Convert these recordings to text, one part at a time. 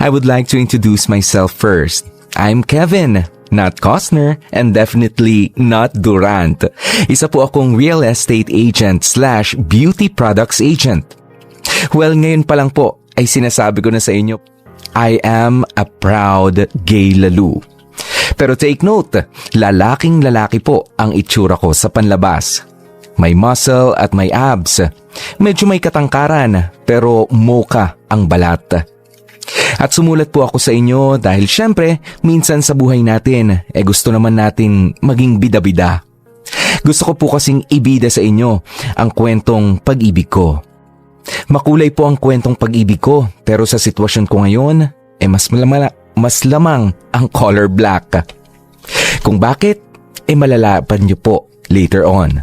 I would like to introduce myself first. I'm Kevin, not Costner, and definitely not Durant. Isa po akong real estate agent / beauty products agent. Well, ngayon pa lang po ay sinasabi ko na sa inyo, I am a proud gay lalu. Pero take note, lalaking lalaki po ang itsura ko sa panlabas. May muscle at may abs. Medyo may katangkaran pero mocha ang balat. At sumulat po ako sa inyo dahil syempre minsan sa buhay natin gusto naman natin maging bida-bida. Gusto ko po kasing ibida sa inyo ang kwentong pag-ibig ko. Makulay po ang kwentong pag-ibig ko pero sa sitwasyon ko ngayon mas lamang ang color black. Kung bakit, malalaman niyo po later on.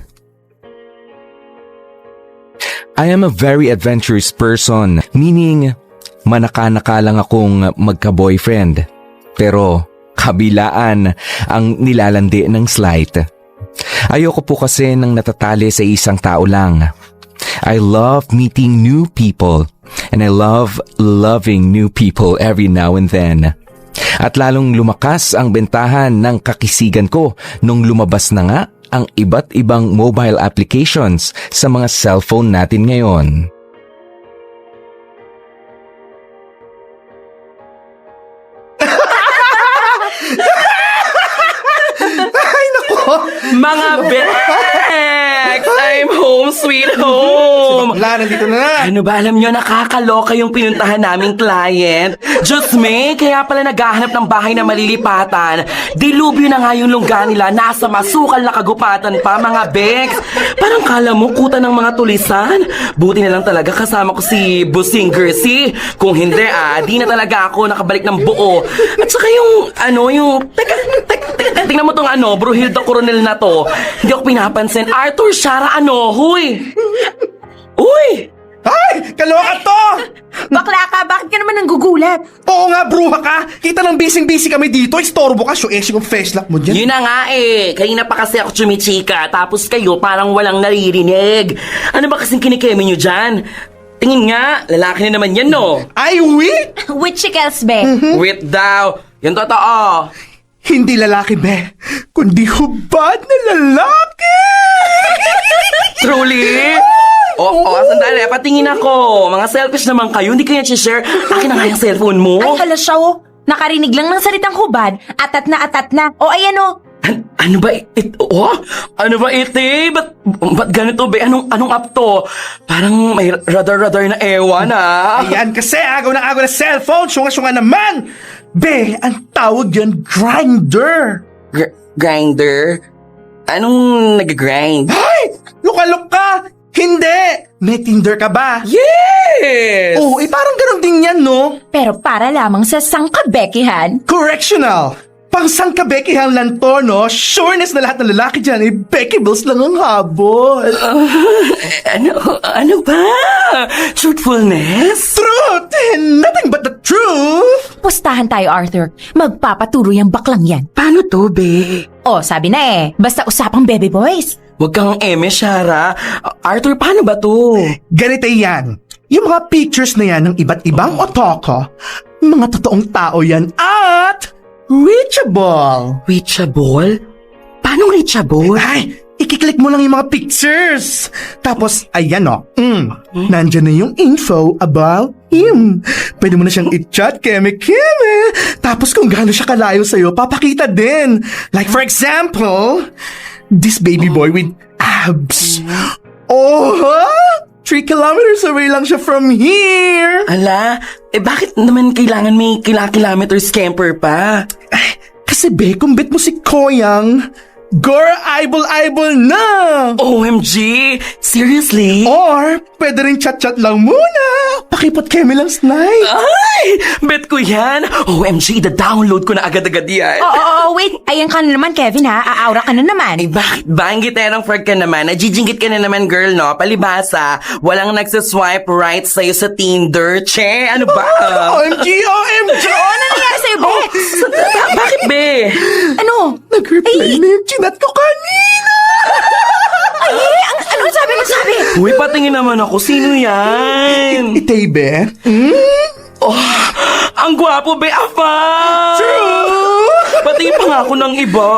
I am a very adventurous person, meaning manaka-naka lang akong magka-boyfriend. Pero kabilaan ang nilalandi ng slight. Ayoko po kasi nang natatali sa isang tao lang. I love meeting new people and I love loving new people every now and then. At lalong lumakas ang bentahan ng kakisigan ko nung lumabas na nga ang iba't ibang mobile applications sa mga cellphone natin ngayon. Ay, nako! Mga Bex! I'm home sweet home! Wala, nandito na. Ano ba, alam nyo, nakakaloka yung pinuntahan naming client. Diyos me, kaya pala naghahanap ng bahay na malilipatan. Dilubyo na nga yung lungga nila, nasa masukal na kagupatan pa, mga Bex. Parang kala mo, kuta ng mga tulisan. Buti na lang talaga kasama ko si Busing Gersi. Kung hindi, di na talaga ako nakabalik ng buo. At saka tingnan mo tong Bruhilda Coronel na to. Hindi ako pinapansin. Arthur Shara, huy! Uy! Ay! Kaloka to! Bakla ka, bakit ka naman nanggugulat? Oo nga, bruha ka. Kita ng busy kami dito. Istorbo ka, syuesing yung flashlock mo dyan. Yun na nga kanina pa kasi ako chumichika, tapos kayo parang walang naririnig. Ano ba kasing kinikeme nyo dyan? Tingin nga, lalaki na naman yan, no? Ay, wait! With chikels, be. Wait daw, yung totoo. Hindi lalaki, be. Kundi hubad na lalaki! Truly? Oo, sandali, patingin ako. Mga selfish naman kayo, hindi kayo share. Akin na nga yung cellphone mo. Ay, hala siya, oh. Nakarinig lang ng salitang hubad. Atat na. O, ayan, oh. Ano ba ito? Ano ba ito? Ba't ganito, be? Anong app to? Parang may radar na ewan, Ayan kasi, agaw na cellphone. Syunga naman. Be, ang tawag yan, Grindr. Grinder? Anong nag-grind? Ay! Lukalok ka! Hindi! May Tinder ka ba? Yes! Oh, parang ganun din yan, no? Pero para lamang sa sangkabekihan. Correctional! Pang sangkabekihan lang to, no? Sureness na lahat ng lalaki dyan, Beckables lang ang habol. Ano ba? Truthfulness? Truth! Nothing but the truth! Pustahan tayo, Arthur. Magpapatuloy ang baklang yan. Paano to, be? O, sabi na basta usapang baby boys. Huwag kang Shara. Arthur, paano ba to? Ganito yan. Yung mga pictures na yan ng iba't ibang otoko, mga totoong tao yan at reachable. Reachable? Paano reachable? Ay, ikiklik mo lang yung mga pictures. Tapos, ayan o. Nandyan na yung info about him. Pwede mo na siyang i-chat, keme. Tapos kung gaano siya kalayo sa'yo, papakita din. Like for example, this baby boy with abs. Oh, 3 kilometers away lang siya from here. Ala, bakit naman kailangan may kilometer scamper pa? Kasi be, kumbit mo si Koyang, girl, eyeball na! OMG! Seriously? Or, pwede rin chat-chat lang muna. Pakipot keme lang, Snide. Ay! Bet ko yan! OMG, da-download ko na agad-agad yan. Oo, wait. Ayan ka na naman, Kevin, ha? Aaura ka na naman. Ay, bakit ba? Ang giterang frag ka naman. Najijinggit ka na naman, girl, no? Palibasa, walang nagsaswipe right sa'yo sa Tinder. Che, ano ba? OMG! Ano nangyari sa'yo, Bex? Bakit, be? Ano? Nag-reply na yung chinat ko kanina! Ano sabi? Uy, patingin naman ako. Sino yan? Itay, be? Ang gwapo, be, afa! True! Pati pa nga ako ng iba.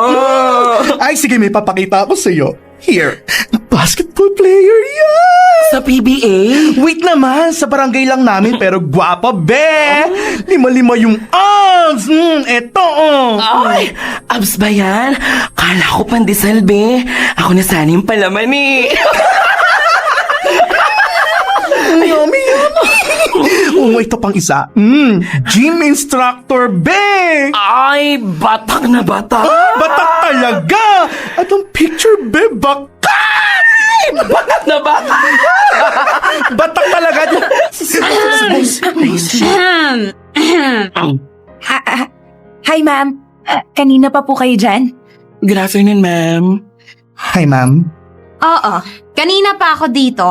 Ay, sige, may papakita ako sa'yo. Here, basketball player yan! Sa PBA? Wait naman, sa barangay lang namin pero gwapo, be! Lima-lima yung abs! Eto, oh! Ay, abs ba yan? Kala ko pandesal, be. Ako na sana yung palaman, eh. Yummy, yummy! Oh, ito pang isa. Gym instructor, be! Ay, batak na batak. Batak talaga! At ang picture, be, bakat! Batak na batak. Batak talaga! Hi, ma'am. Kanina pa po kayo dyan? Good afternoon, ma'am. Hi, ma'am. Oo. Kanina pa ako dito.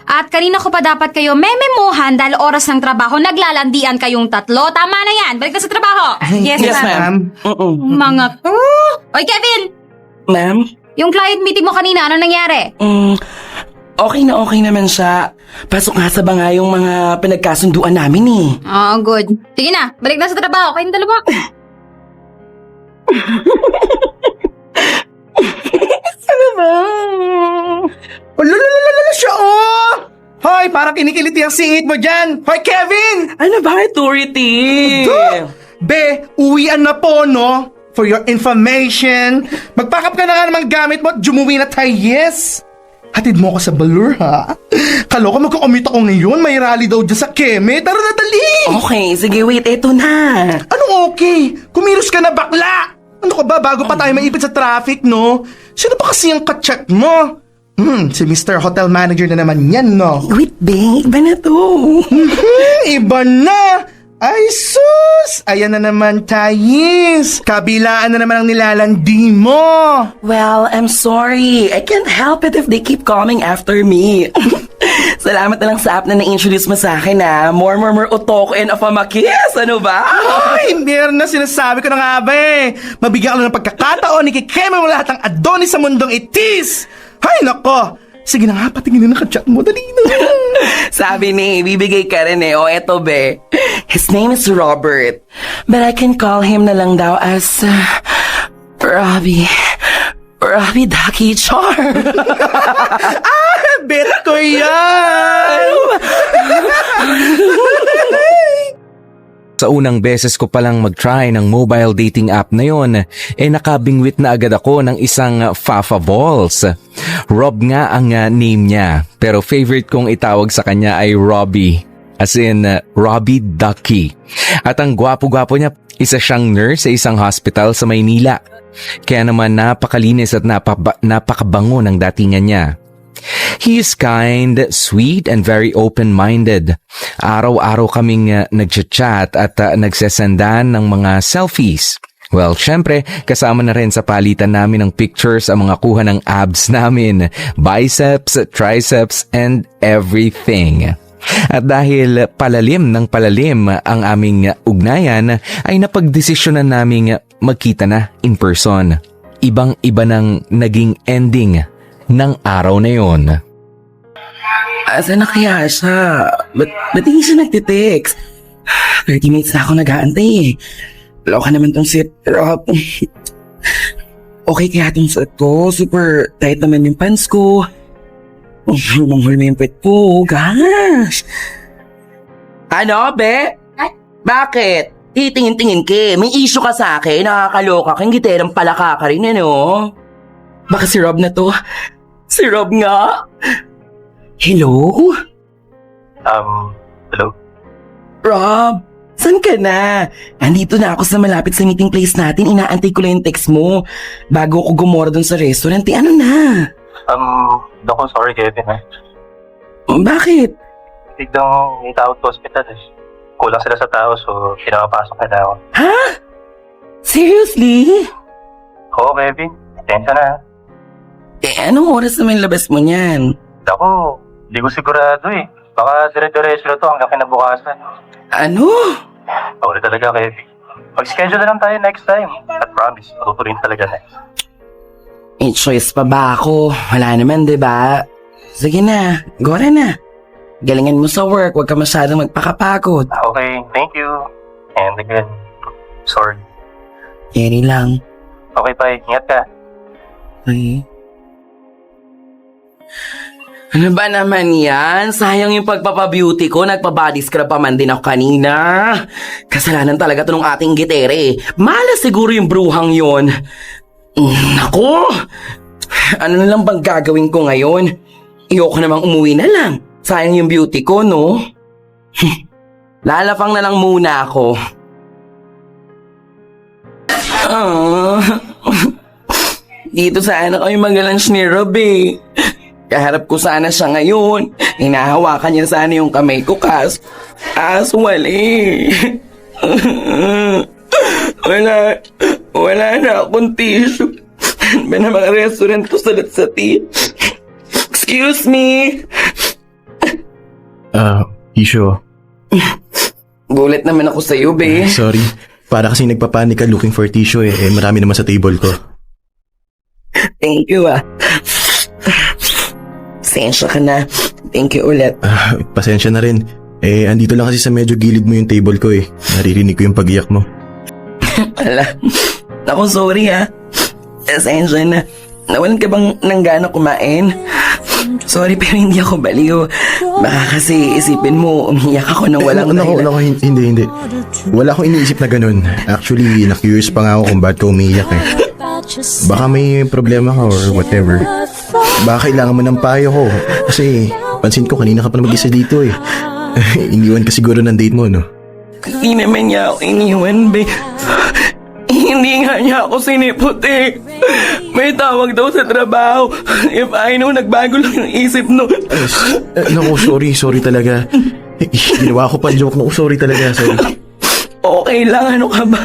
At kanina ko pa dapat kayo mememuhan dahil oras ng trabaho. Naglalandian kayong tatlo. Tama na yan. Balik na sa trabaho. Yes, Yes, ma'am. ma'am. Mga... Oy, Kevin! Ma'am? Yung client meeting mo kanina, ano nangyari? Okay naman siya. Pasok nga sa banga yung mga pinagkasunduan namin, eh. Oh, good. Sige na. Balik na sa trabaho. Kayong dalawa. Lalalala siya, oh! Hoy, parang kinikiliti ang singit mo dyan! Hoy, Kevin! Ano ba, authority? Be, uwian na po, no? For your information. Mag-pack up ka na nga naman gamit mo at jumuwi na tayo, yes? Hatid mo ako sa Balur, ha? Kaloka magkakomit ako ngayon. May rally daw dyan sa Keme. Tara na, dali! Okay, sige, wait, eto na. Anong okay? Kumilos ka na, bakla! Ano ka ba, bago pa tayo maipit sa traffic, no? Sino ba kasi ang kachat mo? Si Mr. Hotel Manager na naman yan, no? Wait, babe, iba na to. Iba na! Ay, sus! Ayan na naman, Thais! Kabilaan na naman ang nilalandi mo! Well, I'm sorry. I can't help it if they keep coming after me. Salamat na lang sa app na na-introduce mo sa akin, ha. More utoko and afamakis. Ano ba? Ay, meron na sinasabi ko na nga ba eh. Mabigyan ka lang ng pagkakataon, ikikeme mo lahat ng Adonis sa mundong itis! Hay, nako! Sige na nga, patingin na nakachat mo. Dali na. Sabi ni, bibigay ka rin eh. O, eto be. His name is Robert. But I can call him na lang daw as... Robbie. Robbie Ducky Char. Bet ko yan! Sa unang beses ko palang mag-try ng mobile dating app na yon, nakabingwit na agad ako ng isang Fafa Balls. Rob nga ang name niya, pero favorite kong itawag sa kanya ay Robbie. As in, Robbie Ducky. At ang gwapo-gwapo niya, isa siyang nurse sa isang hospital sa Maynila. Kaya naman napakalinis at napakabango ng datingan niya. He is kind, sweet, and very open-minded. Araw-araw kaming nagchat-chat at nagsesendan ng mga selfies. Well, syempre, kasama na rin sa palitan namin ng pictures ang mga kuha ng abs namin, biceps, triceps, and everything. At dahil palalim ng palalim ang aming ugnayan, ay napagdesisyonan naming magkita na in person. Ibang-iba ng naging ending ng araw na yon. Asa na kaya siya? Ba't hindi siya nagtitext? 30 minutes na ako nag-aantay eh. Loka naman tong sit, Rob. Okay kaya tong suot ko? Super tight naman yung pants ko. Hulmang-hulma yung pet ko. Gosh! Ano, be? Bakit? Titingin-tingin ka. May issue ka sa akin. Nakakaloka kang giterang palaka ka rin, ano? Baka si Rob na to. Si Rob nga. Hello? Hello? Rob, saan ka na? Andito na ako sa malapit sa meeting place natin. Inaantay ko lang yung text mo. Bago ako gumora dun sa restaurant, ano na? Naku, sorry Kevin eh. Bakit? Biglang itawag ko hospital eh. Kulang sila sa tao so pinapapasok na ako. Ha? Seriously? Oo Kevin, atensya na. Anong oras naman labas mo niyan? Naku, hindi ko sigurado eh. Baka dire-diretso na to hanggang kinabukasan. Ano? Sorry talaga Kevin. Mag-schedule na lang tayo next time. At promise, matutuloy talaga next. May choice pa ba ako? Wala naman, diba? Sige na, gora na. Galingan mo sa work, huwag ka masyadong magpakapagod. Okay, thank you. And again, sorry. Kerry lang. Okay, bye. Ingat ka. Ay. Ano ba naman yan? Sayang yung pagpapabeauty ko. Nagpa-body scrub pa man din ako kanina. Kasalanan talaga to ng ating gitere. Malas siguro yung bruhang yon. Naku! Ano na lang bang gagawin ko ngayon? Iyoko namang umuwi na lang. Sayang yung beauty ko, no? Lalapang na lang muna ako. Dito sana kami mag-lunch ni Rob eh. Kaharap ko sana siya ngayon. Hinahawakan niya sana yung kamay ko kaso wali. Wala na akong tissue. Ba na mga restaurant ko salat sa tea. Excuse me. Isyo. Gulat naman ako sa'yo, be. Sorry. Para kasi nagpapanik ka looking for tissue eh. Marami naman sa table ko. Thank you, Pasensya ka na. Thank you ulit. Pasensya na rin. Andito lang kasi sa medyo gilid mo yung table ko eh. Naririnig ko yung pag-iyak mo. Ala. Ako, sorry Pasensya na. Nawalan ka bang nanggana kumain? Sorry pero hindi ako baliw. Baka kasi isipin mo umiyak ako nang walang dahilan. Hindi. Wala akong iniisip na ganun. Actually, na-curious pa nga ako kung ba't ka umiiyak eh. Baka may problema ka or whatever. Baka kailangan mo ng payo ko. Kasi pansin ko kanina ka pa na mag-isa dito eh. Iniwan ka siguro ng date mo, no? Hindi naman niya ako iniwan, be. Hindi nga niya ako sinipot eh. May tawag daw sa trabaho. If I know, nagbago lang yung isip no. Naku, sorry talaga. Ginawa ko pa joke. Naku, sorry talaga. Sorry. Okay lang, ano ka ba?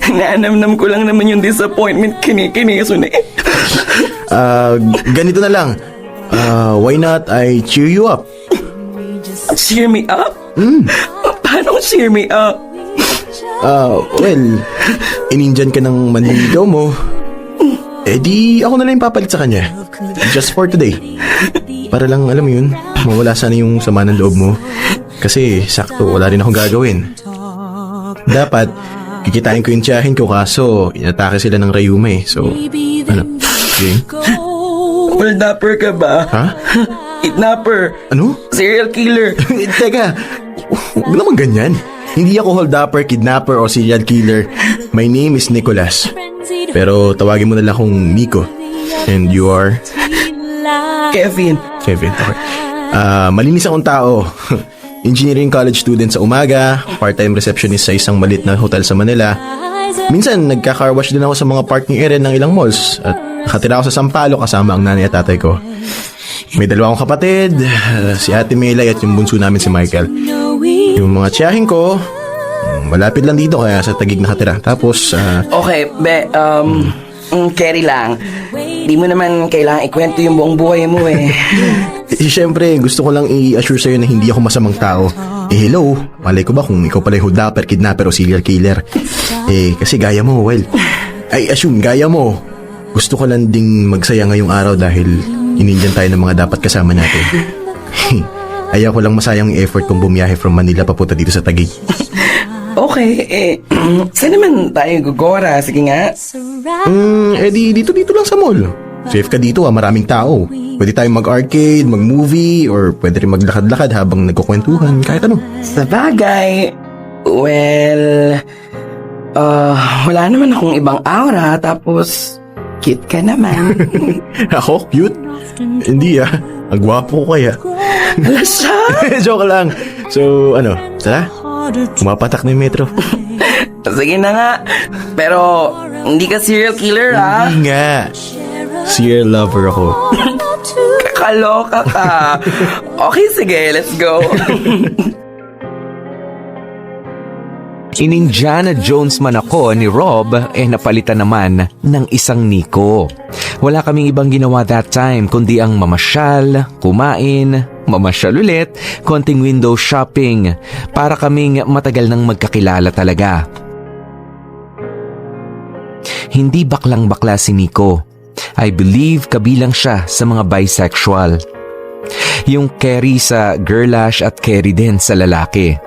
Naanamnam ko lang naman yung disappointment kinikiniso na eh. Ganito na lang. Why not I cheer you up? Cheer me up? Paano cheer me up? Well, inindyan ka ng manliligaw mo. Di ako na lang yung papalit sa kanya. Just for today. Para lang, alam mo yun, mawala sana yung sama ng loob mo. Kasi, sakto, wala rin akong gagawin. Dapat, kikitain ko yung tiyahin ko kaso, inatake sila ng Rayuma eh. So, ano, Jane? Hold upper ka ba? Ha? Kidnapper. Ano? Serial killer. Teka, huwag naman ganyan. Hindi ako hold-upper, kidnapper o serial killer. My name is Nicholas. Pero tawagin mo na lang akong Miko. And you are? Kevin. Kevin, okay. Malinis akong tao. Engineering college student sa umaga, part-time receptionist sa isang malit na hotel sa Manila. Minsan, nagka-car wash din ako sa mga parking area ng ilang malls. At nakatira ako sa Sampaloc kasama ang nanay at tatay ko. May dalawa akong kapatid, si Ate Melay at yung bunso namin si Michael. Yung mga tiyahin ko, malapit lang dito kaya sa Taguig nakatira. Tapos, Okay, Kerry lang. Di mo naman kailangan ikwento yung buong buhay mo eh. Siyempre, gusto ko lang i-assure sa'yo na hindi ako masamang tao. Hello, malay ko ba kung ikaw pala yung hold-upper, kidnapper o serial killer? Kasi gaya mo, gaya mo. Gusto ko lang ding magsaya ngayong araw dahil inindyan tayo ng mga dapat kasama natin. Ayaw ko lang masayang yung effort kong bumiyahe from Manila papunta dito sa Taguig. Okay, saan naman tayo gugora? Sige nga. Dito lang sa mall. Safe ka dito maraming tao. Pwede tayong mag-arcade, mag-movie, or pwede rin maglakad-lakad habang nagkukwentuhan, kahit ano. Sa bagay, well, wala naman akong ibang aura, tapos cute ka naman. Ako? Cute? Hindi ang gwapo ko kaya. Wala siya. Joke lang. So, tara? Pumapatak na yung metro. Sige na nga. Pero, hindi ka serial killer, ha? Hindi nga. Serial lover ako. Kakaloka ka. Okay, sige. Let's go. In-Indiana Jones man ako ni Rob, napalitan naman ng isang Nico. Wala kaming ibang ginawa that time kundi ang mamasyal, kumain, mamasyal ulit, konting window shopping, para kaming matagal nang magkakilala talaga. Hindi baklang-bakla si Nico. I believe kabilang siya sa mga bisexual. Yung Kerry sa girlash at Kerry din sa lalaki.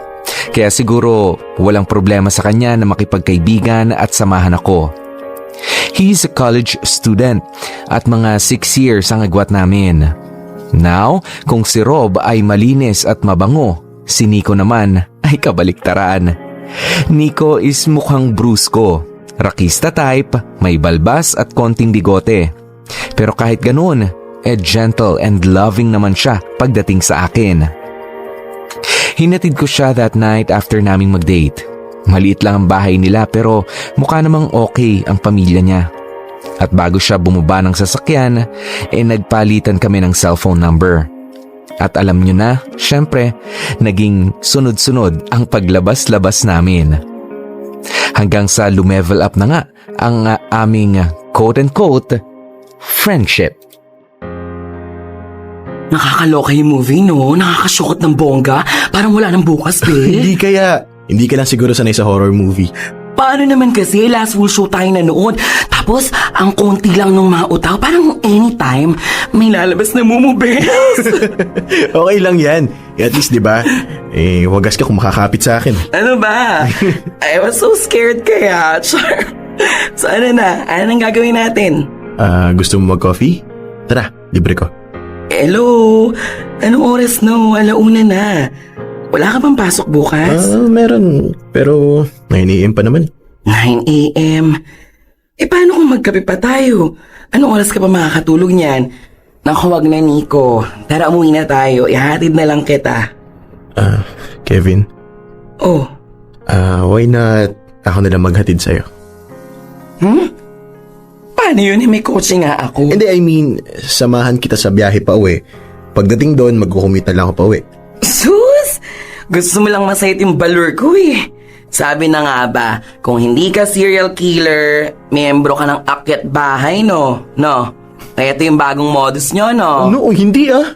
Kaya siguro walang problema sa kanya na makipagkaibigan at samahan ako. He's a college student at mga 6 years ang agwat namin. Now, kung si Rob ay malinis at mabango, si Nico naman ay kabaliktaran. Nico is mukhang brusko, rakista type, may balbas at konting bigote. Pero kahit ganun, gentle and loving naman siya pagdating sa akin. Hinatid ko siya that night after naming mag-date. Maliit lang ang bahay nila pero mukha namang okay ang pamilya niya. At bago siya bumaba ng sasakyan, nagpalitan kami ng cellphone number. At alam nyo na, syempre, naging sunod-sunod ang paglabas-labas namin. Hanggang sa lumevel up na nga ang aming quote-unquote friendship. Nakakaloka yung movie, no? Nakakasukot ng bongga. Parang wala nang bukas, Hindi be. kaya. Hindi ka lang siguro sanay sa horror movie. Paano naman kasi last full show tayo nanood? Tapos, ang konti lang nung mga utaw, parang anytime, may lalabas na mumubes. Okay lang yan. At least, di ba? Wagas ka kung makakapit sa akin. Ano ba? I was so scared kaya. Char. So ano na? Ano nang gagawin natin? Gusto mo mag-coffee? Tara, libre ko. Hello? Anong oras no? Alauna na. Wala ka bang pasok bukas? Meron. Pero 9 AM pa naman. 9 a.m. Paano kung magkape pa tayo? Anong oras ka pa makakatulog niyan? Naku, wag na, Nico. Tara, umuwi na tayo. Ihatid na lang kita. Kevin, Oh, why not ako na lang maghatid sa'yo? paano yun? May kotse nga ako. Hindi, I mean, samahan kita sa biyahe pa uwi. Pagdating doon, magkukumita lang ako pa uwi. Sus! Gusto mo lang masayit yung balur ko eh. Sabi na nga ba, kung hindi ka serial killer, miyembro ka ng akyat bahay, no? No? Kaya ito yung bagong modus nyo, no? No, hindi ah.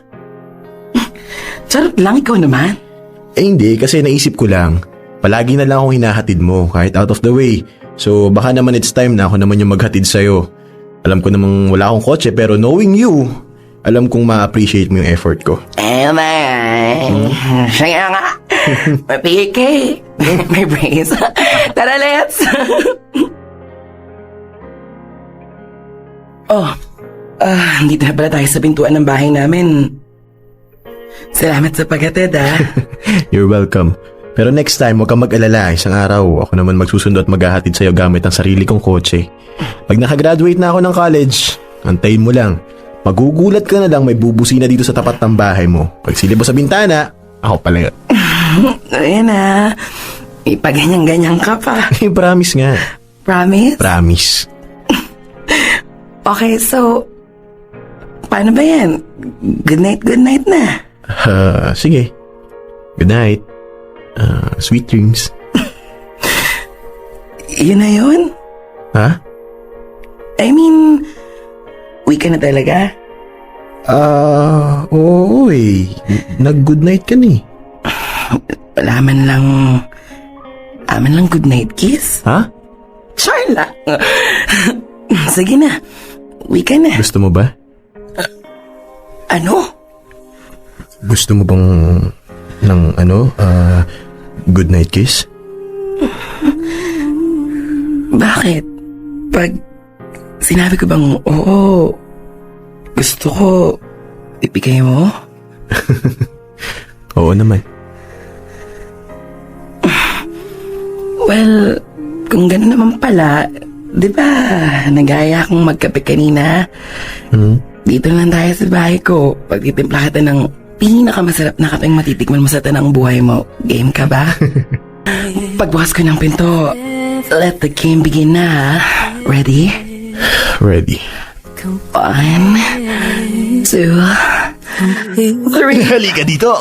Charot lang, ikaw naman. Hindi, kasi naisip ko lang. Palagi na lang akong hinahatid mo, kahit out of the way. So, baka naman it's time na ako naman yung maghatid sa'yo. Alam ko namang wala akong kotse, pero knowing you, alam kong ma-appreciate mo yung effort ko. Siya nga. Mapike. May brace. Tara, let's. Dito na pala tayo sa pintuan ng bahay namin. Salamat sa paghatid, You're welcome. Pero next time, huwag kang mag-alala. Isang araw, ako naman magsusundo at maghahatid sa'yo gamit ang sarili kong kotse. Pag nakagraduate na ako ng college, antayin mo lang. Magugulat ka na lang may bubusina dito sa tapat ng bahay mo. Pag silip mo sa bintana, ako pala yun. Ayan na. Ipaganyan-ganyan ka pa. Promise nga. Promise? Promise. Okay, so, paano ba yan? Good night na. Sige. Good night. Sweet dreams. Yun na yun? Ha? I mean, uwi ka na talaga? Oo eh. Nag-good night ka ni. Wala man lang good night kiss? Ha? Sure lang. Sige na, uwi ka na. Gusto mo ba? Ano? Gusto mo bang good night kiss? Bakit? Pag sinabi ko bang oo, gusto ko, ibigay mo? Oo naman. Well, kung gano'n naman pala, di ba, nagaya akong magkape kanina? Dito lang tayo sa bahay ko. Pagtitimpla kita ng pinakamasarap na kapeng matitikman mo sa tanang buhay mo. Game ka ba? Pagbukas ko ng pinto, let the game begin na. Ready? Ready. 1, 2, 3. Halika dito.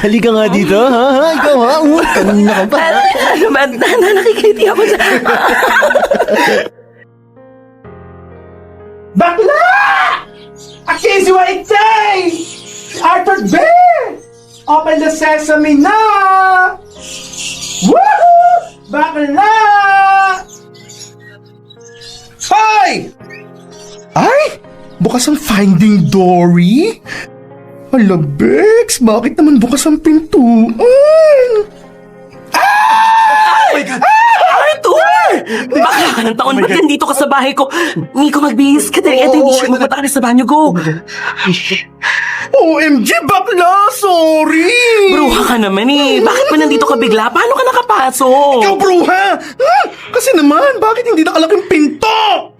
Halika nga dito, ha? Ikaw, ha? Kanina ka pa. Ano ba? Nakikiti ako sa... Bakla! Accuse you what it says! Arthur Bear! Open the sesame na! Woohoo! Bakla! Hoy! Ay! Bukas ang Finding Dory? Hala, Bex, bakit naman bukas ang pintuan? Arthur! Bakla ka ng taon, ba't nandito ka sa bahay ko? Nico, magbihis ka dali. Eto, hindi siya magpunta ka na sa banyo, go. OMG, bakla! Sorry! Bruha ka naman eh. Bakit pa nandito ka bigla? Paano ka nakapasok? Ikaw, bruha! Kasi naman, bakit hindi nakalaking pinto?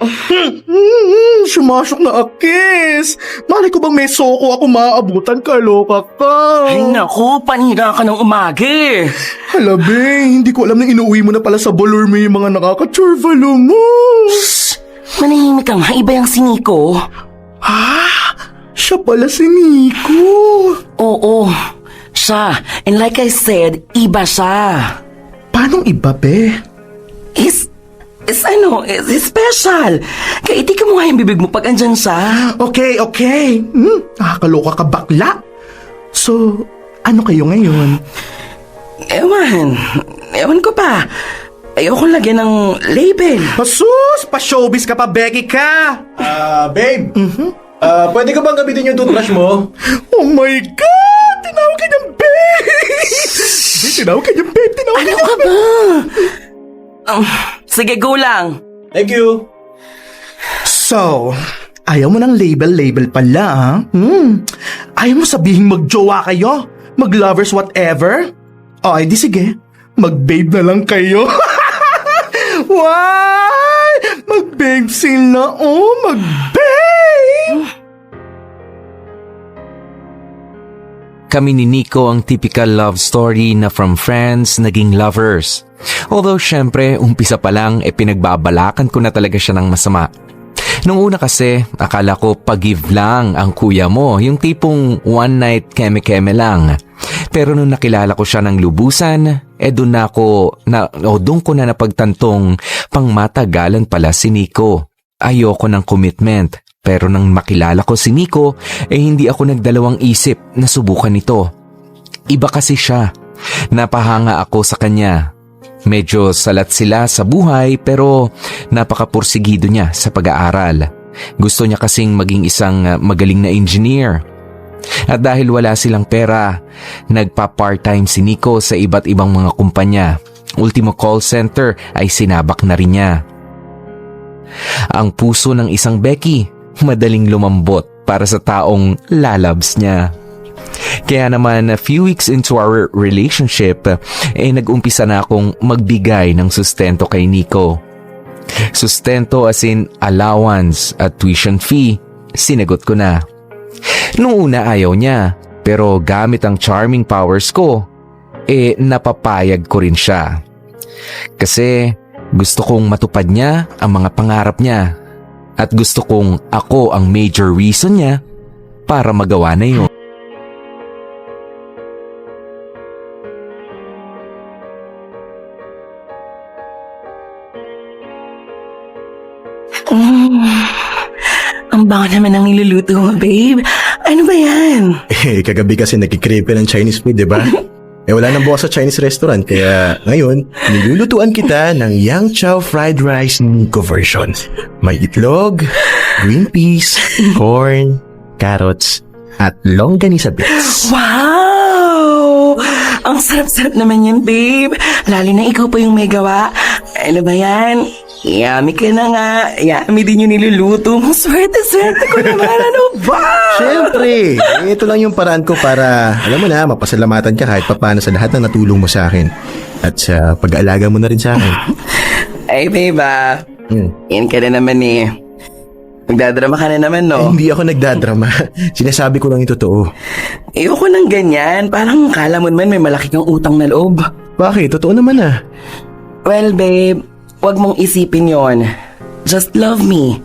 Sumasok na akis. Mali ko bang may soko ako maaabutan? Kaloka ka. Ay naku, panira ka ng umagi. Hala, be, hindi ko alam na inuwi mo na pala sa Bolorme yung mga nakaka-churvalo mo. Manahimik ka nga, iba yung si Nico. Siya pala si Nico. Oo, siya. And like I said, iba siya. Paanong iba, be? Is special. Kaya itikan mo nga yung bibig mo pag andyan siya. Okay. Nakakaloka ka, bakla. So, ano kayo ngayon? Ewan ko pa. Ayoko lagyan ng label. Pasus! Pa-showbiz ka pa, Becky ka! Babe, pwede ka bang gamitin yung toothbrush mo? Oh my God! Tinawag ka niyang babe! Tinawag ka niyang babe! Ano ka ba? Sige, go lang. Thank you. So, ayaw mo ng label pala, ha? Ayaw mo sabihin mag-jowa kayo? Mag-lovers whatever? O, di sige. Mag-babe na lang kayo. Why? Mag-babe sila, mag-babe! Kami ni Nico ang typical love story na from friends naging lovers. Although syempre, umpisa pa lang pinagbabalakan ko na talaga siya ng masama. Nung una kasi, akala ko pag-give lang ang kuya mo, yung tipong one night keme-keme lang. Pero nung nakilala ko siya ng lubusan, doon ko na napagtantong pangmatagalan pala si Nico. Ayoko ng commitment. Pero nang makilala ko si Nico, hindi ako nagdalawang isip na subukan ito. Iba kasi siya. Napahanga ako sa kanya. Medyo salat sila sa buhay pero napakapursigido niya sa pag-aaral. Gusto niya kasing maging isang magaling na engineer. At dahil wala silang pera, nagpa-part-time si Nico sa iba't ibang mga kumpanya. Ultimo call center ay sinabak na rin niya. Ang puso ng isang Becky, madaling lumambot para sa taong lalabs niya. Kaya naman, a few weeks into our relationship, nag-umpisa na akong magbigay ng sustento kay Nico. Sustento as in allowance at tuition fee, sinagot ko na. Noong una ayaw niya, pero gamit ang charming powers ko, napapayag ko rin siya. Kasi gusto kong matupad niya ang mga pangarap niya. At gusto kong ako ang major reason niya para magawa na yun. Ang bango naman ang niluluto mo, babe. Ano ba yan? Kagabi kasi nagkikrave ka ng Chinese food, di ba? Wala nang bukas sa Chinese restaurant, kaya ngayon, nilulutuan kita ng Yang Chow Fried Rice Nico version. May itlog, green peas, corn, carrots, at longganisa bits. Wow! Ang sarap-sarap naman yan, babe. Lalo na ikaw pa yung may gawa. Ano ba yan? Yummy ka na nga. Yummy din yung niluluto mo. Swerte-swerte ko naman. Ano ba? Siyempre, ito lang yung paraan ko para, alam mo na, mapasalamatan ka kahit papaano sa lahat ng natulong mo sa akin. At sa pag-aalaga mo na rin sa akin. Ay, babe yan ka na naman eh. Nagdadrama ka na naman, no? Hindi ako nagdadrama. Sinasabi ko lang yung totoo. Ayoko ng ganyan. Parang kala mo naman may malaki kang utang na loob. Bakit? Totoo naman ah. Well, babe, wag mong isipin yon. Just love me.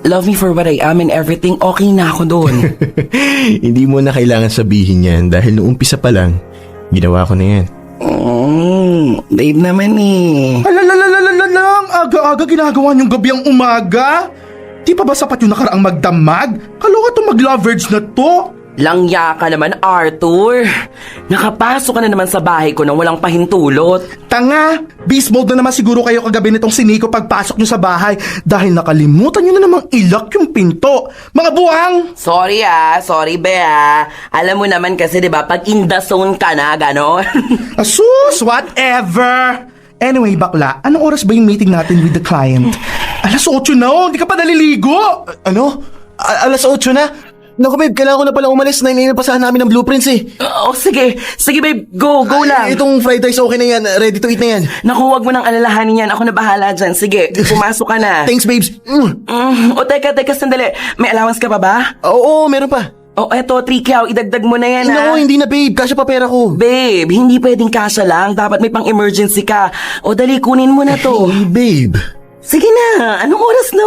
Love me for what I am and everything. Okay na ako doon. Hindi mo na kailangan sabihin yan dahil nung umpisa pa lang, ginawa ko na yan. Babe naman eh. Alalalalalalang, aga-aga ginagawa niyong gabi ang umaga? Di pa ba sapat yung nakaraang magdamag? Kaloka to mag-lovers na to? Langya ka naman, Arthur. Nakapasok ka na naman sa bahay ko nang walang pahintulot. Tanga! Beast mode na naman siguro kayo kagabi nitong si Nico pagpasok nyo sa bahay dahil nakalimutan nyo na namang ilak yung pinto. Mga buwang! Sorry Bea. Alam mo naman kasi 'di ba pag in the zone ka na, ganon. Asus! Whatever! Anyway, bakla, anong oras ba yung meeting natin with the client? Alas 8 na oh! Hindi ka pa naliligo! Ano? Alas 8 na? Naku babe, kailangan ko na palang umalis. 9 AM pa sana namin ng blueprints eh. Sige babe, go lang. Itong fried rice okay na yan. Ready to eat na yan. Naku, wag mo nang alalahanin yan. Ako na bahala dyan. Sige, pumasok ka na. Thanks babes. Teka, sandali. May allowance ka pa ba? Oo, meron pa. Eto, 3K, idagdag mo na yan, Naku, hindi na babe. Kasya pa pera ko. Babe, hindi pwedeng kasya lang. Dapat may pang-emergency ka. Dali, kunin mo na to. Hey, babe. Sige na, anong oras na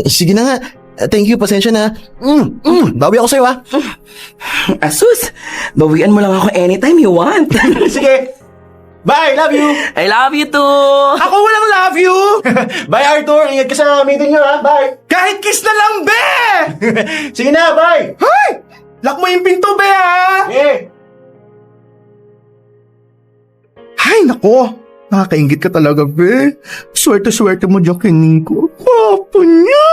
Sige na nga. Thank you, pasensya na. Bawi ako sa'yo ha. Asus, bawian mo lang ako anytime you want. Sige. Bye, love you. I love you too. Ako walang love you! Bye Arthur, ingat ka sa meeting nyo ha. Bye. Kahit kiss na lang, be! Sige na, bye. Hay! Lock mo yung pinto, be, ha? Eh. Hay, nako! Nakakaingit ka talaga, be. Swerte-swerte mo dyan kay Nico. Papa niya!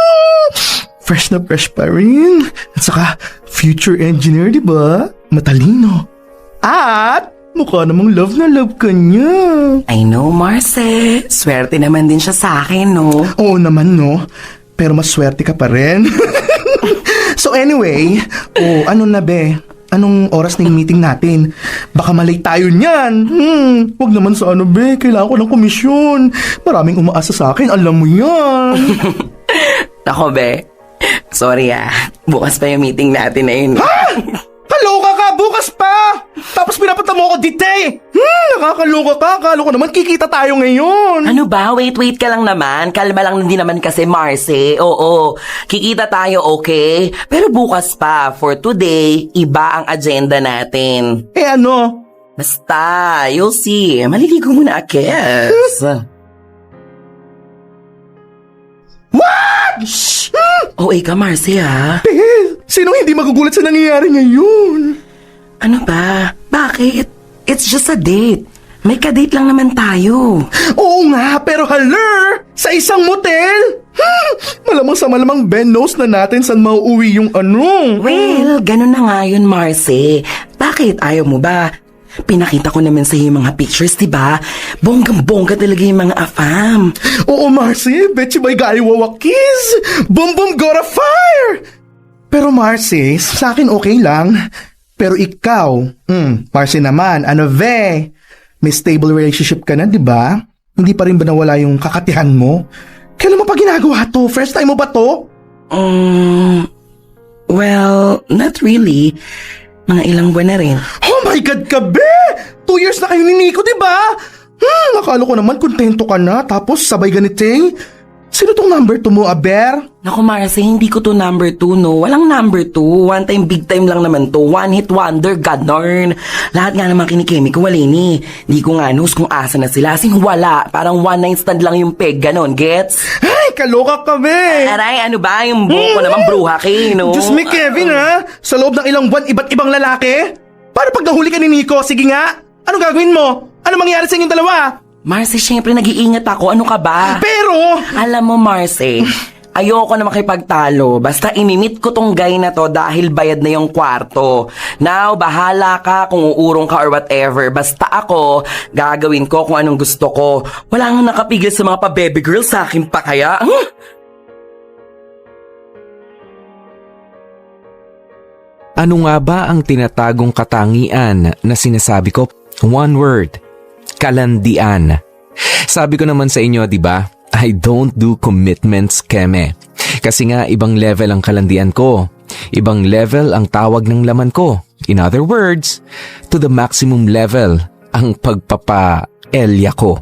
Fresh na fresh pa rin. At saka, future engineer, di ba? Matalino. At, mukha namang love na love ka niya. I know, Marce. Swerte naman din siya sa akin, no? Oo naman, no? Pero mas swerte ka pa rin. So anyway, ano na, be? Anong oras na yung meeting natin? Baka malay tayo niyan. Wag naman sa ano, be. Kailangan ko ng komisyon. Maraming umaasa sa akin, alam mo yan. Nako, be. Sorry bukas pa yung meeting natin na yun. Ha? Kaloka ka! Bukas pa! Tapos pinapunta mo ako dito eh! Nakakaloka ka! Akala ko naman kikita tayo ngayon! Ano ba? Wait ka lang naman. Kalma lang din naman kasi, Marce. Oo, kikita tayo, okay? Pero bukas pa. For today, iba ang agenda natin. Eh ano? Basta, you'll see. Maliligo muna, Kes. What? Shh! Okay ka, Marce, ha? Sinong hindi magugulat sa nangyayari ngayon? Ano ba? Bakit? It's just a date. May ka-date lang naman tayo. Oo nga, pero haler! Sa isang motel? Malamang sa malamang Ben knows na natin saan mauuwi yung ano. Well, ganun na nga yun, Marce. Bakit? Ayaw mo ba? Pinakita ko naman sa yung mga pictures, diba? Bonggang-bongga talaga yung mga afam. Oo, Marcy, betcha may galiwawakis. Boom boom got a fire! Pero Marcy, sa akin okay lang. Pero ikaw, Marcy naman, ano ve? May stable relationship ka na, di ba? Hindi pa rin ba nawala yung kakatihan mo? Kailan mo pa ginagawa to? First time mo ba to? Well, not really. Mga ilang buwan na rin. Oh my God, kabe! 2 years na kayo ni Nico, di ba? Nakala ko naman kontento ka na, tapos sabay ganiting. Sino tong number 2 mo, Aber? Naku, Marce, hindi ko to number 2, no? Walang number 2. One time, big time lang naman to. One hit wonder, God darn. Lahat nga naman kinikemi ko, wala ni. Hindi ko nga knows kung asa na sila. Sing wala. Parang one night stand lang yung peg, ganon, gets? Ay, kaloka kami! Aray, ano ba? Yung buko naman bruha no? Diyos me, Kevin, ha? Sa loob ng ilang buwan, iba't ibang lalaki? Paano pag nahuli ka ni Nico? Sige nga! Anong gagawin mo? Ano mangyayari sa inyong dalawa? Marce, syempre nag-iingat ako. Ano ka ba? Pero... Alam mo, Marce, ayoko na makipagtalo. Basta imimit ko tong guy na to dahil bayad na yung kwarto. Now, bahala ka kung uurong ka or whatever. Basta ako, gagawin ko kung anong gusto ko. Wala nga nakapigil sa mga pa-baby girl sa akin pa kaya. Ano nga ba ang tinatagong katangian na sinasabi ko? One word. Kalandian. Sabi ko naman sa inyo, di ba? I don't do commitments, Keme. Kasi nga, ibang level ang kalandian ko. Ibang level ang tawag ng laman ko. In other words, to the maximum level ang pagpapa-elya ko.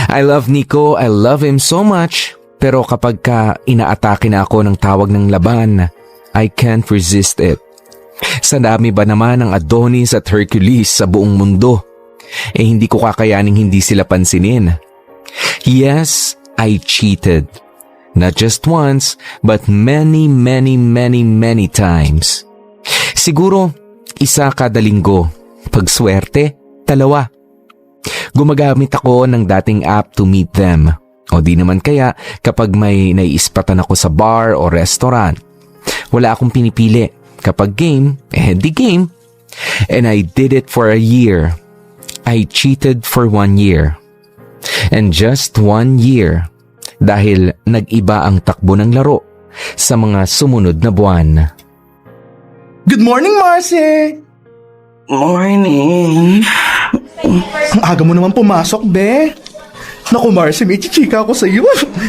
I love Nico, I love him so much. Pero kapag inaatake na ako ng tawag ng laban, I can't resist it. Sa dami ba naman ng Adonis at Hercules sa buong mundo? Hindi ko kakayaning hindi sila pansinin. Yes, I cheated. Not just once, but many times. Siguro, isa kada linggo. Pag swerte, 2. Gumagamit ako ng dating app to meet them. O di naman kaya kapag may naiispatan ako sa bar o restaurant. Wala akong pinipili. Kapag game, di game. And I did it for a year. I cheated for 1 year. And just 1 year. Dahil nag-iba ang takbo ng laro sa mga sumunod na buwan. Good morning, Marcy! Morning. Ang aga mo naman pumasok, be. Naku, Marcy, may chichika ako sa'yo.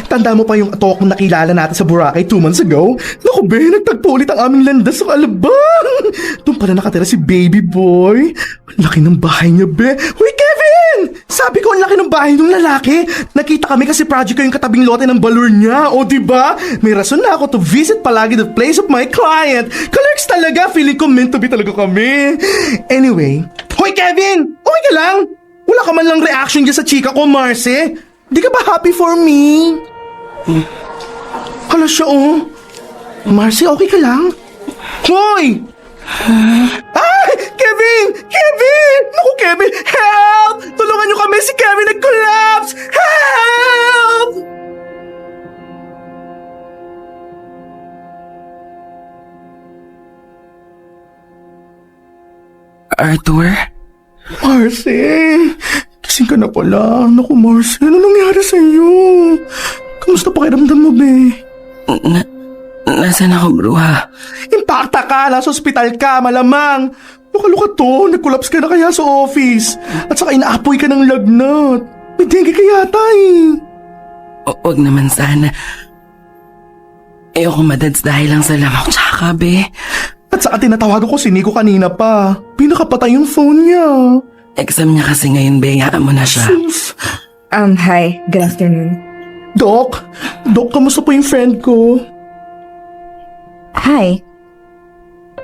Tanda mo pa yung ato kong nakilala natin sa Boracay 2 months ago? Naku, be, nagtagpo ulit ang aming landas sa Alabang. Doon pala nakatira si baby boy. Ang laki ng bahay niya, be. Uy, Kevin! Sabi ko, ang laki ng bahay ng lalaki. Nakita kami kasi project ko yung katabing lote ng balor niya. O, diba? May rason na ako to visit palagi the place of my client. Kalerks talaga. Feeling ko meant to be talaga kami. Anyway. Hoy, Kevin! Okay ka lang? Wala ka man lang reaction dyan sa chika ko, Marcy. Di ka ba happy for me? Hala siya, oh. Marcy, okay ka lang? Hoy! Ay! Kevin! Kevin! Naku, Kevin! Help! Tulungan niyo kami! Si Kevin nag-collapse! Help! Arthur? Marcy! Gising ka na pala. Naku, Marcy. Ano nangyari sa'yo? Kamusta pakiramdam mo, be? Nasaan ako, bruha? Impacta ka! Nasa ospital ka, malamang! Luka-luka to. Nag-collapse ka na kaya sa office. At saka inaapoy ka ng lagnat. May dengue ka yata eh. Wag naman sana. Ayoko madads dahil lang sa lamok tsaka, be. At saka tinatawagan ko si Nico kanina pa. Pinakapatay yung phone niya. Exam niya kasi ngayon, be. Hayaan mo na siya. Hi. Good afternoon. Doc, kamusta po yung friend ko? Hi.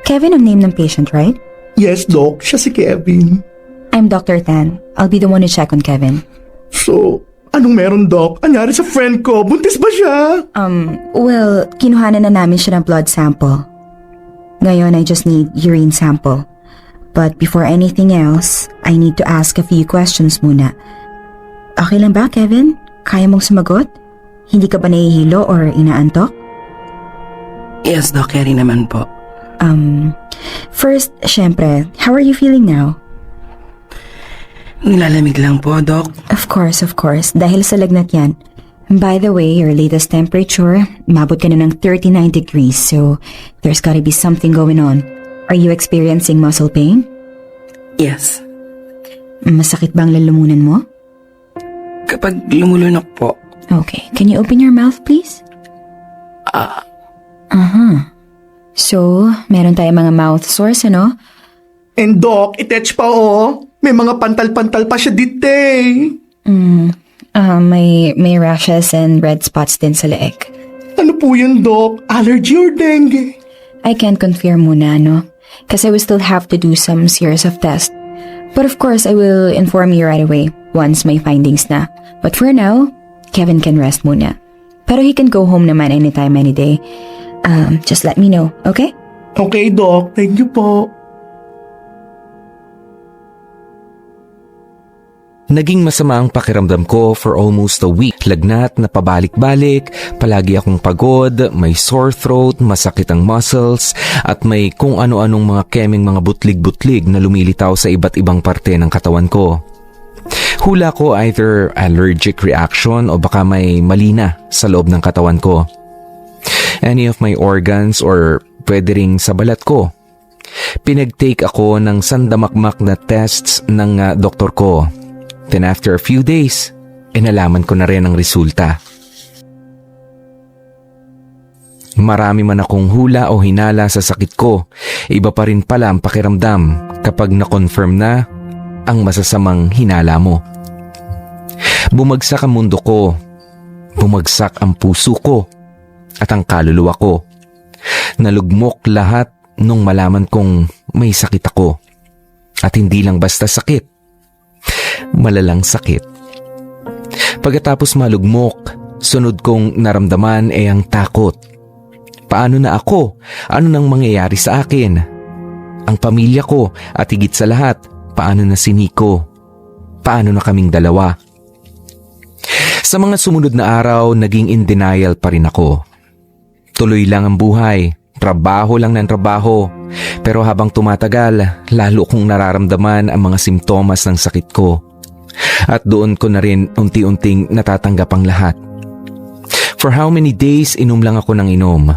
Kevin ang name ng patient, right? Yes, Doc. Siya si Kevin. I'm Dr. Tan. I'll be the one to check on Kevin. So, anong meron, Doc? Anyari sa friend ko? Buntis ba siya? Well, kinuhanan na namin siya ng blood sample. Ngayon, I just need urine sample. But before anything else, I need to ask a few questions muna. Okay lang ba, Kevin? Kaya mong sumagot? Hindi ka ba nahihilo or inaantok? Yes, Doc. Carry naman po. First, syempre, how are you feeling now? Nilalamig lang po, Doc. Of course. Dahil sa lagnat yan. By the way, your latest temperature, mabot ka na ng 39 degrees, so there's gotta be something going on. Are you experiencing muscle pain? Yes. Masakit bang lalamunan mo? Kapag lumulunok po. Okay, can you open your mouth, please? So, meron tayong mga mouth sores, ano? And Doc, itech pa oh. May mga pantal-pantal pa siya dito eh. May rashes and red spots din sa leeg. Ano po yun, Doc? Allergy or dengue? I can't confirm muna, no? Kasi we still have to do some series of tests. But of course, I will inform you right away once may findings na. But for now, Kevin can rest muna. Pero he can go home naman anytime, any day. Just let me know, okay? Okay, Doc. Thank you po. Naging masama ang pakiramdam ko for almost a week. Lagnat na pabalik-balik, palagi akong pagod, may sore throat, masakit ang muscles, at may kung ano-anong mga keming mga butlig-butlig na lumilitaw sa iba't ibang parte ng katawan ko. Hula ko either allergic reaction o baka may mali na sa loob ng katawan ko. Any of my organs or pwede ring sa balat ko. Pinag-take ako ng sandamakmak na tests ng doktor ko. Then after a few days, nalaman ko na rin ang resulta. Marami man akong hula o hinala sa sakit ko, iba pa rin pala ang pakiramdam kapag na-confirm na ang masasamang hinala mo. Bumagsak ang mundo ko, bumagsak ang puso ko at ang kaluluwa ko. Nalugmok lahat nung malaman kong may sakit ako. At hindi lang basta sakit. Malalang sakit. Pagkatapos malugmok, sunod kong naramdaman ay ang takot. Paano na ako? Ano nang mangyayari sa akin? ang pamilya ko at higit sa lahat, paano na si Nico? Paano na kaming dalawa? Sa mga sumunod na araw, naging in denial pa rin ako. Tuloy lang ang buhay, trabaho lang ng trabaho. Pero habang tumatagal, lalo kong nararamdaman ang mga simptomas ng sakit ko. At doon ko na rin unti-unting natatanggap ang lahat. For how many days inom lang ako ng inom.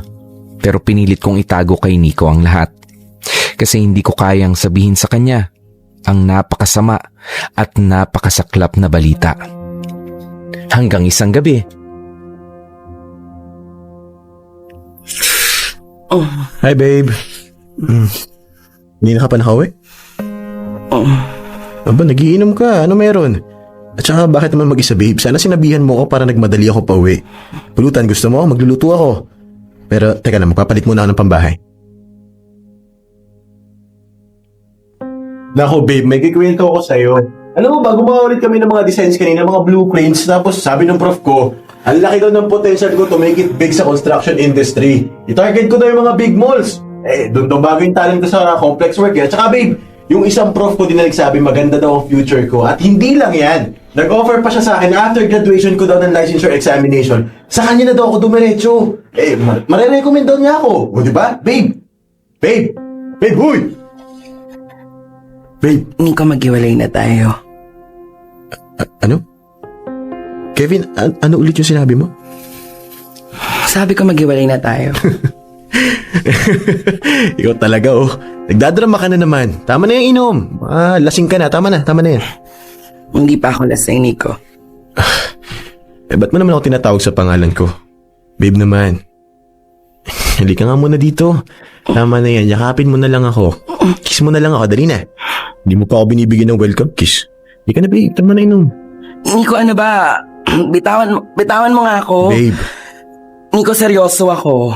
Pero pinilit kong itago kay Nico ang lahat. Kasi hindi ko kayang sabihin sa kanya ang napakasama at napakasaklap na balita. Hanggang isang gabi. Hi, babe. Hindi na ka pa nakauwi? Aba, nagiinom ka. Ano meron? At saka, bakit naman mag-isa, babe? Sana sinabihan mo ko para nagmadali ako pa uwi. Pulutan, gusto mo? Magluluto ako. Pero, teka lang, magpapalit muna ako ng pambahay. Nako, babe, may kikwento ako sa'yo. Alam mo ba, gumawa ulit kami ng mga designs kanina, mga blueprints, tapos sabi ng prof ko, ang laki daw ng potential ko to make it big sa construction industry. I-target ko daw yung mga big malls. Doon daw bago yung talent ko sa complex work. At saka, babe, yung isang prof ko din na nagsabi, maganda daw ang future ko. At hindi lang yan. Nag-offer pa siya sa akin after graduation ko daw ng licensure examination. Sa kanya na daw ako dumiretso. Marirecommend daw niya ako. O, diba? Babe! Babe! Babe, huy! Babe! Nico, maghiwalay na tayo. Ano? Kevin, ano ulit yung sinabi mo? Sabi ko maghiwalay na tayo. Ikaw talaga, oh. Nagdadrama ka na naman. Tama na yung inom. Lasing ka na. Tama na yan. Hindi pa ako lasing, Nico. Ba't mo naman ako tinatawag sa pangalan ko? Babe naman. Halika nga muna dito. Tama na yan. Yakapin mo na lang ako. Kiss mo na lang ako. Dali na. Hindi mo pa ako binibigyan ng welcome kiss. Halika na, babe. Tama na inom. Nico, ano ba? Bitawan mo nga ako. Babe. Nico, seryoso ako.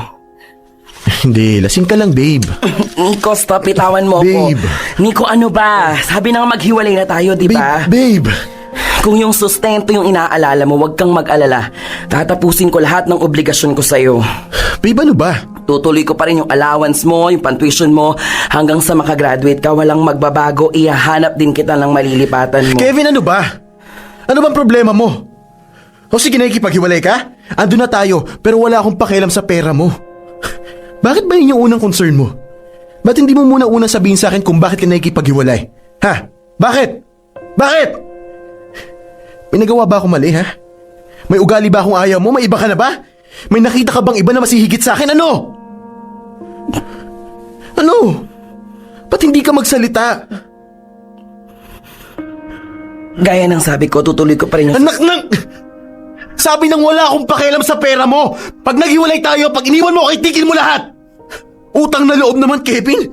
Hindi. Lasing ka lang, babe. Nico, stop. Bitawan mo Babe. ako. Nico, ano ba? Sabi na nga maghiwalay na tayo, di ba? Babe. Kung yung sustento yung inaalala mo, huwag kang mag-alala. Tatapusin ko lahat ng obligasyon ko sa'yo. Babe, ano ba? Tutuloy ko pa rin yung allowance mo, yung pantuition mo, hanggang sa makagraduate ka, walang magbabago, ihahanap din kita ng malilipatan mo. Kevin, ano ba? Ano bang problema mo? O sige, nakikipaghiwalay ka? Ando na tayo, pero wala akong pakialam sa pera mo. Bakit ba yun yung unang concern mo? Ba't hindi mo muna unang sabihin sa akin kung bakit ka nakikipaghiwalay? Ha? Bakit? Bakit? May nagawa ba ako mali, ha? May ugali ba akong ayaw mo? May iba ka na ba? May nakita ka bang iba na masihigit sa akin? Ano? Ano? Ba't hindi ka magsalita? Gaya ng sabi ko, tutuloy ko pa rin yung... Anak ng... Sabi nang wala akong pakialam sa pera mo. Pag naghiwalay tayo, pag iniwan mo, itigil mo lahat. Utang na loob naman, Kevin.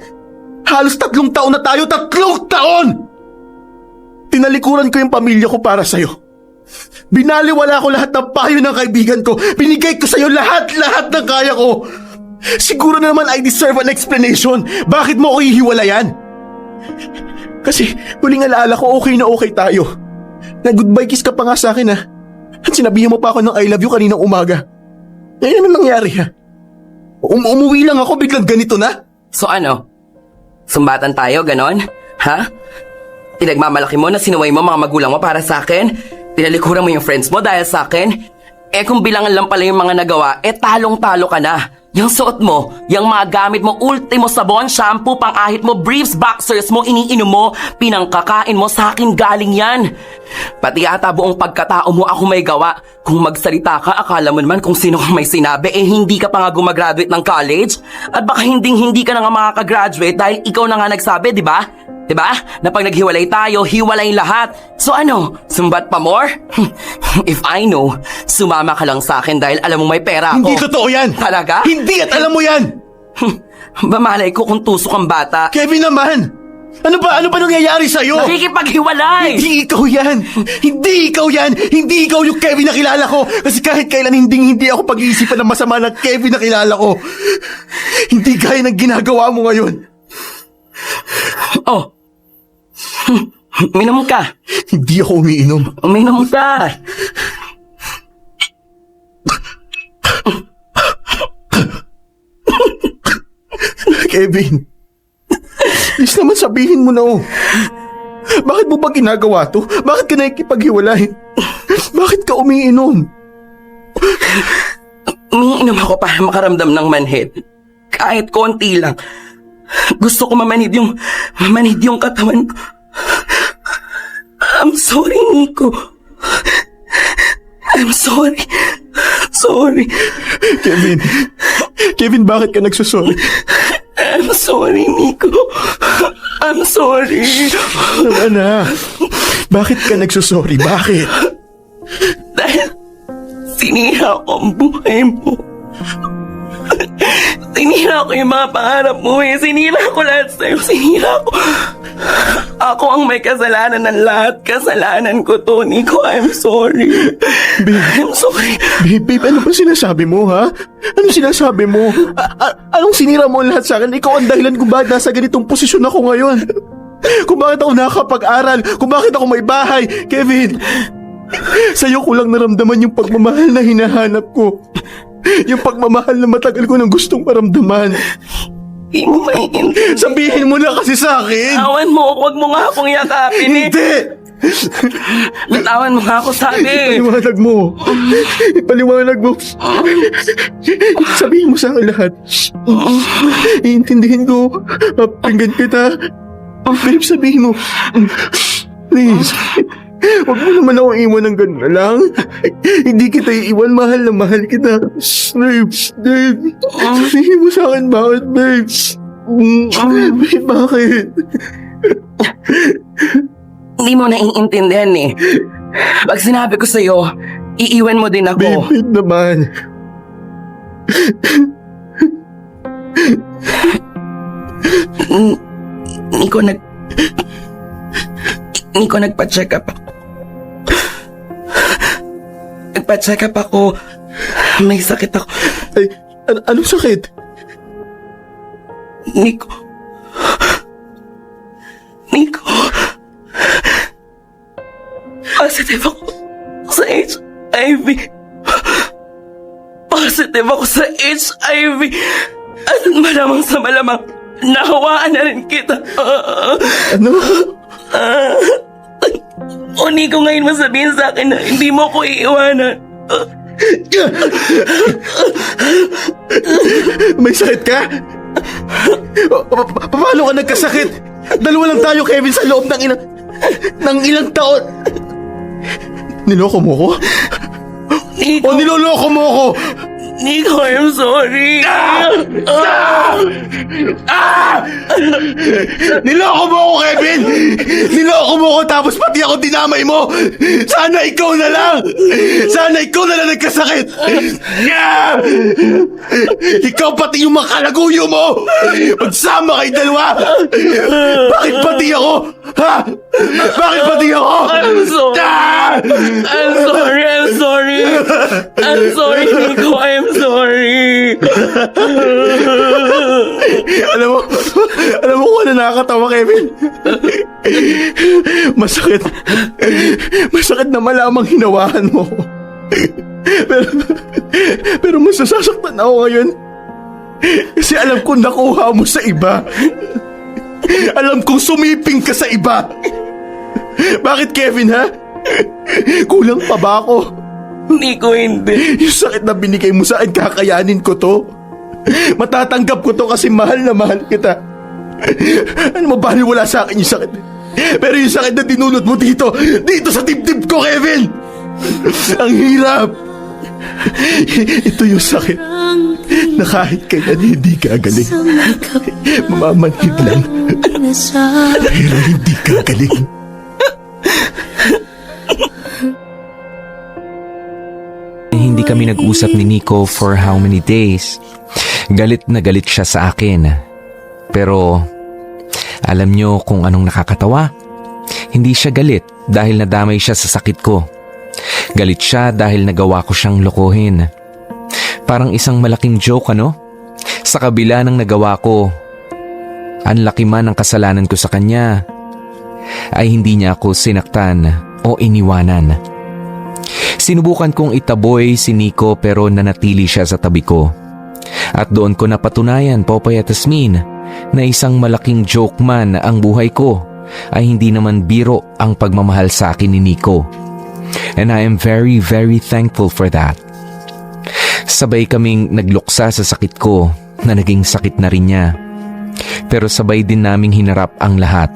Halos 3 taon na tayo. 3 taon! Tinalikuran ko yung pamilya ko para sa'yo. Binaliwala ko lahat ng payo ng kaibigan ko. Binigay ko sa'yo lahat ng kaya ko. Siguro na naman I deserve an explanation. Bakit mo ako hihiwalayan? Kasi huling alaala ko okay na okay tayo. Nag-goodbye kiss ka pa nga sa akin, ha? At sinabihan mo pa ako ng I love you kaninang umaga. Ngayon naman nangyari, ha? Umuwi lang ako, biglang ganito na? So ano? Sumbatan tayo, ganon? Ha? Pinagmamalaki mo na sinuway mo mga magulang mo para sa akin? Tinalikuran mo yung friends mo dahil sa akin? Kung bilangan lang pala yung mga nagawa, talong-talo ka na. Yung suot mo, yung mga gamit mo, ultimo sabon, shampoo, pang-ahit mo, briefs, boxers mo, iniinom mo, pinangkakain mo, sa akin galing yan. Pati ata buong pagkatao mo ako may gawa. Kung magsalita ka, akala mo naman kung sino kang may sinabi, hindi ka pa nga gumagraduate ng college? At baka hindi ka na nga makakagraduate dahil ikaw na nga nagsabi, di ba? Diba? Na pag naghiwalay tayo, hiwalay lahat. So ano? Sumbat pa more? If I know, sumama ka lang sa akin dahil alam mo may pera ako. Hindi totoo yan! Talaga? Hindi at alam mo yan! Bamalay ko kung tusok ang bata. Kevin naman! Ano ba nangyayari sa'yo? Nakikipaghiwalay! Hindi ikaw yan! Hindi ikaw yan! Hindi ikaw yung Kevin na kilala ko! Kasi kahit kailan hindi ako pag-iisipan ng masama ng Kevin na kilala ko. Hindi gaya ng ginagawa mo ngayon. Oh. Uminom ka. Hindi ako umiinom. Uminom ka. Kevin. Please naman sabihin mo na oh. Bakit mo ba ginagawa to? Bakit ka nakikipaghiwalay? Bakit ka umiinom? Umiinom ako para makaramdam ng manhid. Kahit konti lang. Gusto ko mamanhid yung katawan ko. I'm sorry, Nico. I'm sorry. Sorry. Kevin, bakit ka nagsusorry? I'm sorry, Nico. I'm sorry. Tama na. Bakit ka nagsusorry? Bakit? Dahil sinira ko ang buhay mo. Sinira ko yung mga pangarap mo eh. Sinira ko lahat sa'yo. Sinira ko. Ako ang may kasalanan ng lahat. Kasalanan ko to, Nico. I'm sorry. I'm sorry. Babe, ano ba sinasabi mo, ha? Ano sinasabi mo? Anong sinira mo lahat sa akin? Ikaw ang dahilan kung bakit nasa ganitong posisyon ako ngayon. Kung bakit ako nakakapag-aral. Kung bakit ako may bahay. Kevin, sa'yo ko lang naramdaman yung pagmamahal na hinahanap ko. Yung pagmamahal na matagal ko nang gustong maramdaman. Hindi mo maiintindihan. Sabihin mo na kasi sa akin. Awan mo, huwag mo nga akong yakapin eh. Hindi! Natawan mo nga ako, sabi. Ipaliwanag mo. Ipaliwanag mo. Sabihin mo sa akin lahat. Iintindihin ko. Papinggan kita. Babe, sabihin mo. Please. Huwag mo naman ako iwan ng gano'n na lang. Hindi kita iiwan. Mahal na mahal kita. Babe, babe. Sabihin mo sa akin bakit, babe. Babe, bakit? Hindi mo naiintindihan eh. Pag sinabi ko sa'yo, iiwan mo din ako. Babe, naman. Nico, nagpa-check up ako. Nagpa-check up ako. May sakit ako. Ay, anong sakit? Nico. Positive ako sa HIV. Positive ako sa HIV. At malamang sa malamang, nahawaan na rin kita. Ano? O Nico, ngayon mo sabihin sa akin na hindi mo ko iiwanan. May sakit ka? Paano ka nagkasakit? Dalawa lang tayo, Kevin, sa loob ng ilang taon. Niloko mo ko? Nico, O niloloko mo ko? Nico, I'm sorry. Niloko mo ko, Kevin! Niloko mo ko tapos pati ako dinamay mo! Sana ikaw na lang! Sana ikaw na lang nagkasakit! Ikaw pati yung makalaguyo mo! Magsama kayo dalawa! Bakit pati ako? Ha? Bakit pati ako? I'm sorry, Nico, I'm sorry. Alam mo kung ano nakakatawa, Kevin? Masakit na malamang hinawahan mo. Pero mas nasasaktan ako ngayon. Kasi alam kong nakuha mo sa iba. Alam kong sumiping ka sa iba. Bakit, Kevin, ha? Kulang pa ba ako? Nico, hindi. Yung sakit na binigay mo sa akin, kakayanin ko to. Matatanggap ko to kasi mahal na mahal kita. Ano mo, bahal wala sa akin yung sakit. Pero yung sakit na dinulot mo dito sa dibdib ko, Kevin! Ang hirap! Ito yung sakit na kahit kailan hindi ka galing. Mamamanhid lang. Pero hindi ka galing. Hindi kami nag-usap ni Nico for how many days. Galit na galit siya sa akin. Pero alam niyo kung anong nakakatawa? Hindi siya galit dahil nadamay siya sa sakit ko. Galit siya dahil nagawa ko siyang lokohin. Parang isang malaking joke, ano? Sa kabila ng nagawa ko, ang laki man ng kasalanan ko sa kanya, ay hindi niya ako sinaktan o iniwanan. Sinubukan kong itaboy si Nico pero nanatili siya sa tabi ko. At doon ko napatunayan, Popoy at Tasmin, na isang malaking joke man ang buhay ko, ay hindi naman biro ang pagmamahal sa akin ni Nico. And I am very, very thankful for that. Sabay kaming nagluksa sa sakit ko na naging sakit na rin niya. Pero sabay din naming hinarap ang lahat.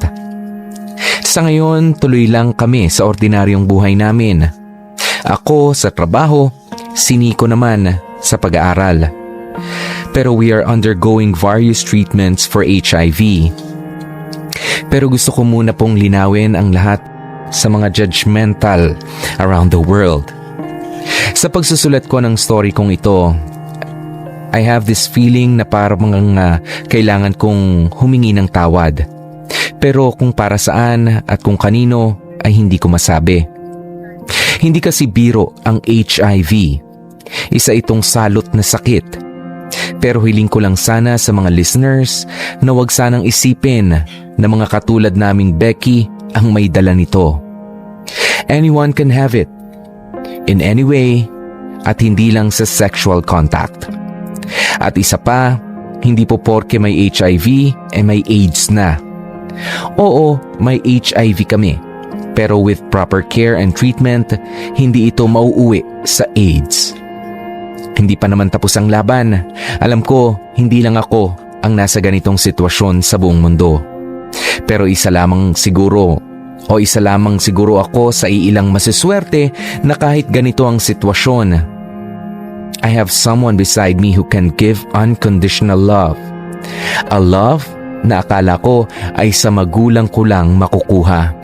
Sa ngayon, tuloy lang kami sa ordinaryong buhay namin. Ako sa trabaho, si Nico naman sa pag-aaral. Pero we are undergoing various treatments for HIV. Pero gusto ko muna pong linawin ang lahat sa mga judgmental around the world. Sa pagsusulat ko ng story kong ito, I have this feeling na parang kailangan kong humingi ng tawad. Pero kung para saan at kung kanino ay hindi ko masabi. Hindi kasi biro ang HIV. Isa itong salot na sakit. Pero hiling ko lang sana sa mga listeners na wag sanang isipin na mga katulad naming Becky ang may dala nito. Anyone can have it. In any way, at hindi lang sa sexual contact. At isa pa, hindi po porke may HIV may AIDS na. Oo, may HIV kami. Pero with proper care and treatment, hindi ito mauuwi sa AIDS. Hindi pa naman tapos ang laban. Alam ko, hindi lang ako ang nasa ganitong sitwasyon sa buong mundo. Pero isa lamang siguro ako sa iilang masiswerte na kahit ganito ang sitwasyon, I have someone beside me who can give unconditional love. A love na akala ko ay sa magulang ko lang makukuha.